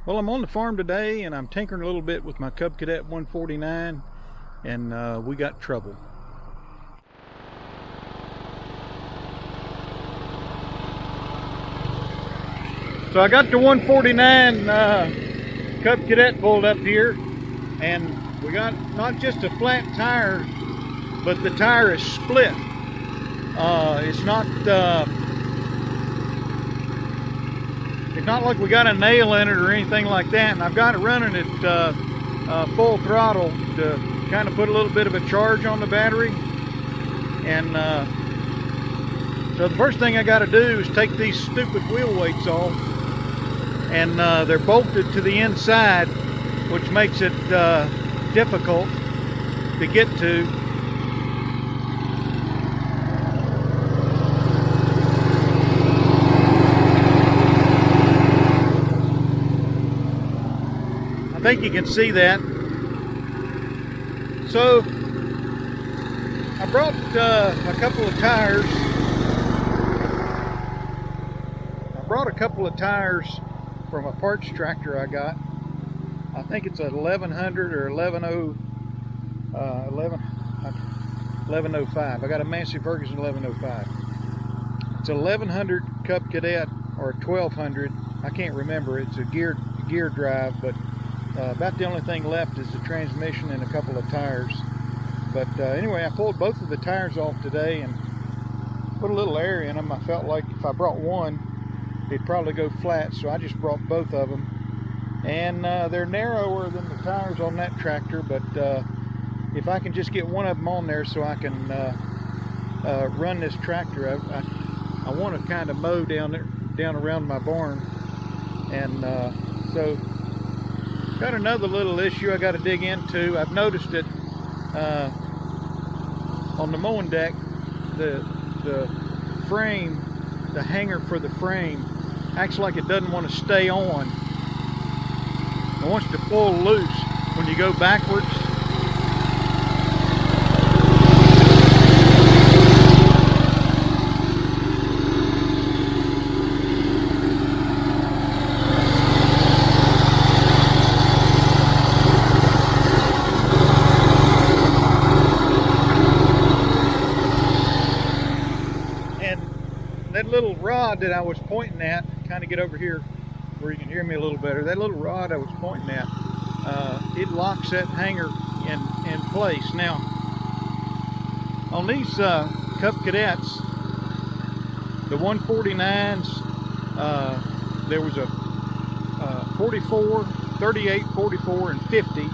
Well, I'm on the farm today and I'm tinkering a little bit with my Cub Cadet 149 and we got trouble. So I got the 149 Cub Cadet pulled up here, and we got not just a flat tire, but the tire is split. It's not like we got a nail in it or anything like that, and I've got it running at full throttle to kind of put a little bit of a charge on the battery. And so the first thing I got to do is take these stupid wheel weights off, and they're bolted to the inside, which makes it difficult to get to. I think you can see that. So I brought a couple of tires. From a parts tractor I got. I think it's a 1100 or 1105. I got a Massey Ferguson 1105. It's a 1100 Cub Cadet or a 1200. I can't remember. It's a gear drive, but about the only thing left is the transmission and a couple of tires. But anyway, I pulled both of the tires off today and put a little air in them. I felt like if I brought one, it'd probably go flat, so I just brought both of them. And they're narrower than the tires on that tractor, but if I can just get one of them on there so I can run this tractor, I want to kind of mow down around my barn. And so got another little issue I got to dig into. I've noticed that on the mowing deck, the frame, the hanger for the frame, acts like it doesn't want to stay on. It wants to pull loose when you go backwards. That little rod that I was pointing at, kind of get over here where you can hear me a little better. That little rod I was pointing at, it locks that hanger in place. Now, on these Cub Cadets, the 149s, there was a 44, 38, 44, and 50.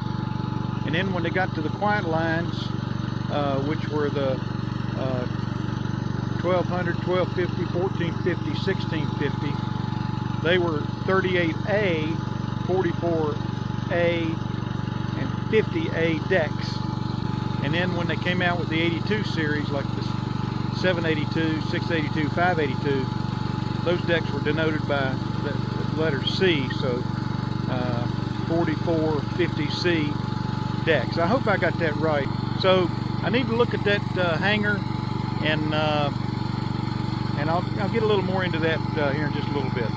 And then when they got to the quiet lines, which were the 1200, 1250, 1450, 1650. They were 38A, 44A, and 50A decks. And then when they came out with the 82 series, like the 782, 682, 582, those decks were denoted by the letter C. So 44, 50C decks. I hope I got that right. So I need to look at that hanger, and I'll get a little more into that here in just a little bit.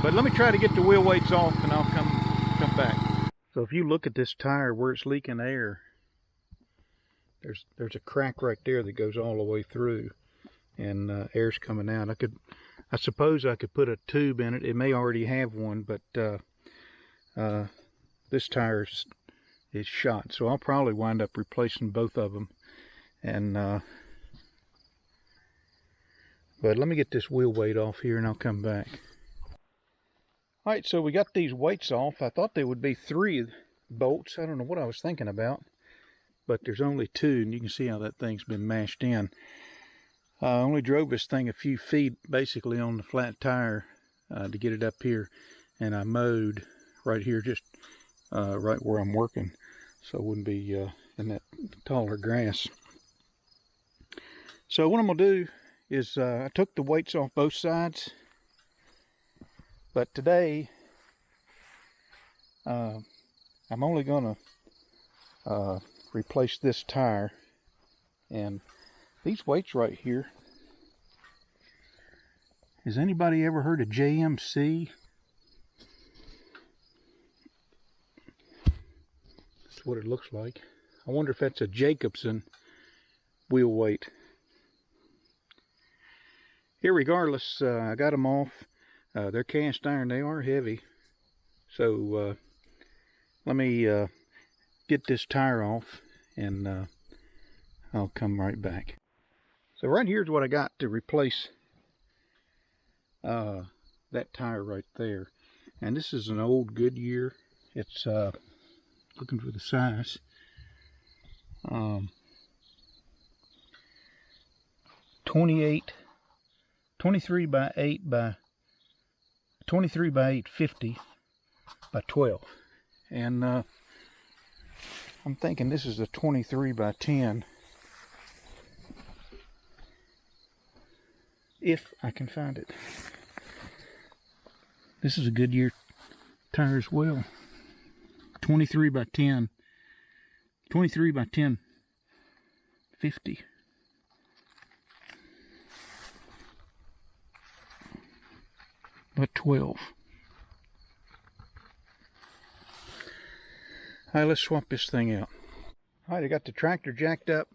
But let me try to get the wheel weights off, and I'll come back. So if you look at this tire where it's leaking air, there's a crack right there that goes all the way through, and air's coming out. I suppose I could put a tube in it. It may already have one, but this tire is shot, so I'll probably wind up replacing both of them. And but let me get this wheel weight off here and I'll come back. Alright, so we got these weights off. I thought they would be 3 bolts. I don't know what I was thinking about, but there's only 2, and you can see how that thing's been mashed in. I only drove this thing a few feet basically on the flat tire to get it up here, and I mowed right here, just right where I'm working, so it wouldn't be in that taller grass. So what I'm going to do is I took the weights off both sides, but today I'm only going to replace this tire, and these weights right here, has anybody ever heard of JMC? That's what it looks like. I wonder if that's a Jacobson wheel weight. Irregardless, I got them off. They're cast iron. They are heavy. So let me get this tire off, and I'll come right back. So right here's what I got to replace that tire right there. And this is an old Goodyear. It's looking for the size. 23 by 8 by 23 by 850 by 12. And I'm thinking this is a 23 by 10. If I can find it. This is a Goodyear tire as well. 23 by 10. 23 by 10. 50. By 12. All right, let's swap this thing out. All right, I got the tractor jacked up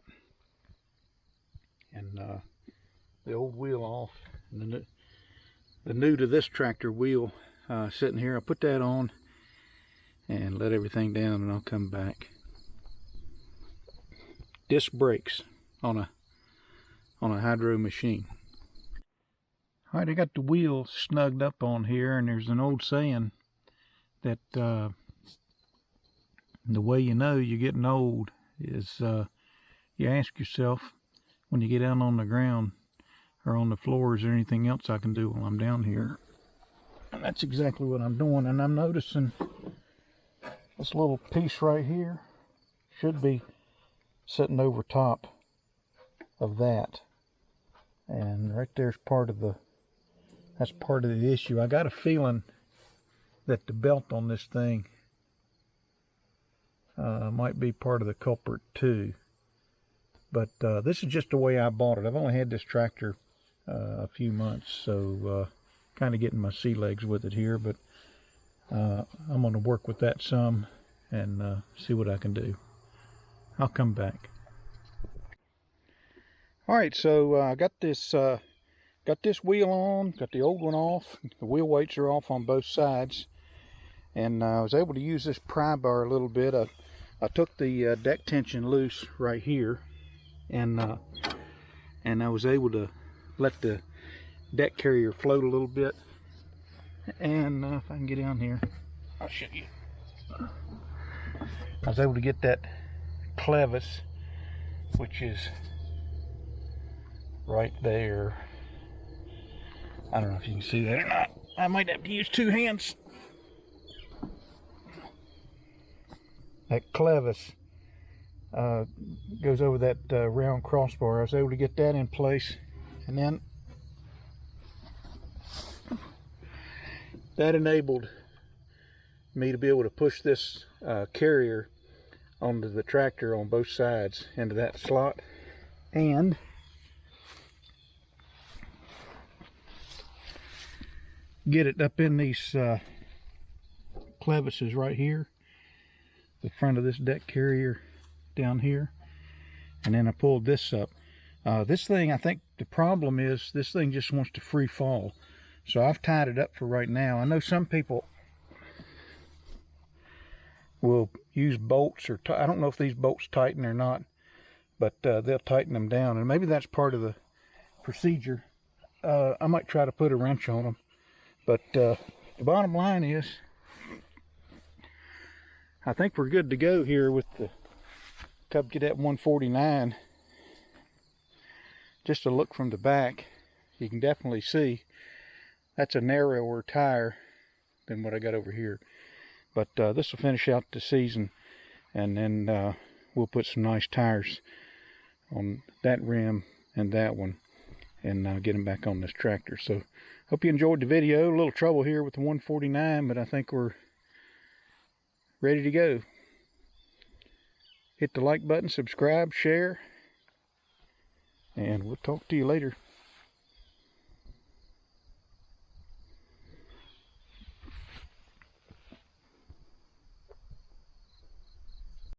and the old wheel off, and the new to this tractor wheel sitting here. I'll put that on and let everything down, and I'll come back. Disc brakes on a hydro machine. All right, I got the wheel snugged up on here, and there's an old saying that the way you know you're getting old is you ask yourself when you get down on the ground or on the floor, is there anything else I can do while I'm down here? And that's exactly what I'm doing. And I'm noticing this little piece right here should be sitting over top of that, and right there's part of the issue. I got a feeling that the belt on this thing might be part of the culprit too, but this is just the way I bought it. I've only had this tractor a few months, so kind of getting my sea legs with it here, but I'm going to work with that some and see what I can do. I'll come back. All right, so I got this wheel on, got the old one off. The wheel weights are off on both sides, and I was able to use this pry bar a little bit. I took the deck tension loose right here, and I was able to let the deck carrier float a little bit. And if I can get down here, I'll show you. I was able to get that clevis, which is right there. I don't know if you can see that or not. I might have to use two hands. That clevis goes over that round crossbar. I was able to get that in place, and then that enabled me to be able to push this carrier onto the tractor on both sides into that slot, and get it up in these clevises right here, the front of this deck carrier down here, and then I pulled this up. This thing, I think the problem is this thing just wants to free fall, so I've tied it up for right now. I know some people will use bolts, or I don't know if these bolts tighten or not, but they'll tighten them down, and maybe that's part of the procedure. I might try to put a wrench on them, but the bottom line is I think we're good to go here with the Cub Cadet 149. Just a look from the back, you can definitely see that's a narrower tire than what I got over here. But this will finish out the season, and then we'll put some nice tires on that rim and that one, and get them back on this tractor. So hope you enjoyed the video. A little trouble here with the 149, but I think we're ready to go. Hit the like button, subscribe, share, and we'll talk to you later.